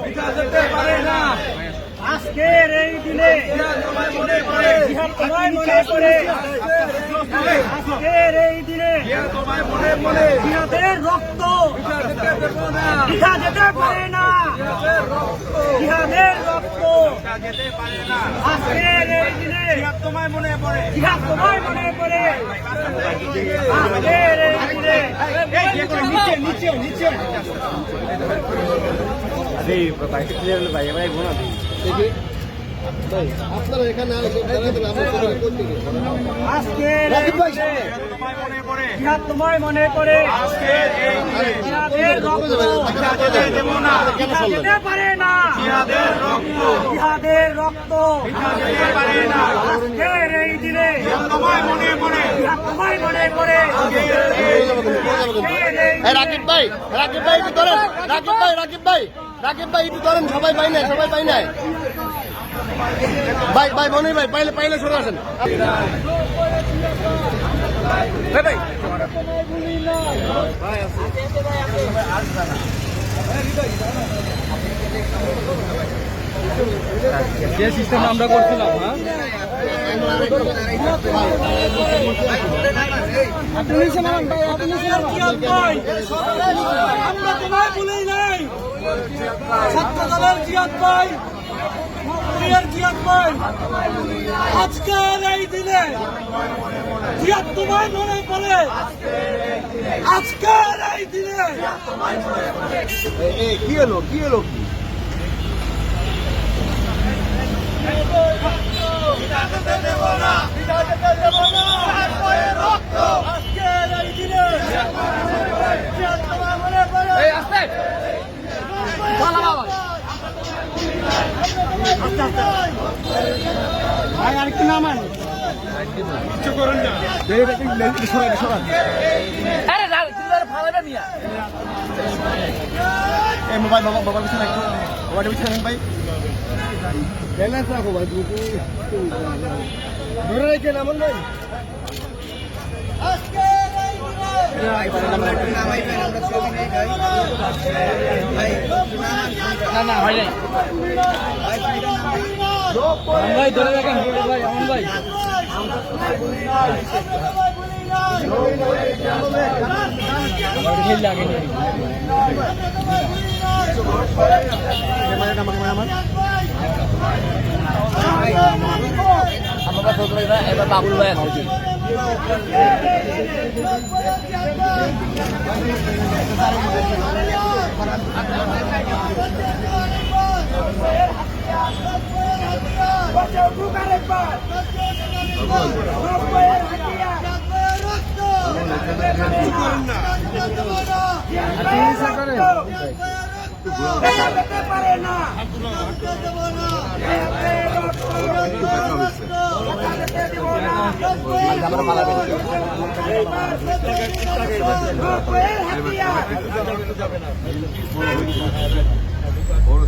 পিঠা যেতে পারে না। আজকের এই দিনে জিহাদ তোমায় মনে পড়ে, জিহাদ তোমায় মনে পড়ে। আজকের এই দিনে জিহাদ তোমায় মনে পড়ে। জিহাদের রক্ত পিঠা যেতে দেব না, পিঠা যেতে পারে না। জিহাদের রক্ত জিহাদের রক্ত পিঠা যেতে পারে না। আজকের এই দিনে জিহাদ তোমায় মনে পড়ে। জিহাদ তোমায় মনে পড়ে। আজকের এই দিনে নিচে নিচে আপনারা এখানে আজকের এই দিনে তোমায় মনে পড়ে। জিহাদ তোমায় মনে পড়ে। আজকের এই দিনে জিহাদের রক্ত পিঠা যেতে দেব না, পিঠা যেতে পারে না। জিহাদের রক্ত জিহাদের রক্ত পিঠা যেতে পারে না। আজকের এই দিনে জিহাদ তোমায় মনে পড়ে। জিহাদ তোমায় মনে পড়ে। আজকের এই রাকিব ভাই একটু ধরেন। রাকিব ভাই একটু ধরেন। সবাই পাই নাই ভাই মনে ভাই পাইলে সরে আসেন। যে সিস্টেম আমরা করছিলাম, হ্যাঁ আমরা তোমায় ভুলেই নাই। ছাত্র দলের জিয়াদ ভাই, জিয়াদ ভাই, আজকের এই দিনে জিয়াদ তোমায় মনে পড়ে। আজকের এই দিনে কি হলো আজকের এই দিনে জিয়াদ তোমায় মনে পড়ে। ভাই আরেকটু নামান। কিছু করেন না। মোবাইল পিছনে রাখো। মোবাইল পিছনে রাখেন ভাই। ব্যালেন্স রাখো ভাই। ধরে রেখে নামান ভাই। আজকের এই না হয় নাই ভাই, ধরে রাখেন ভাই, আমন ভাই। এবার বাবুল ভাই পারে না। আমরা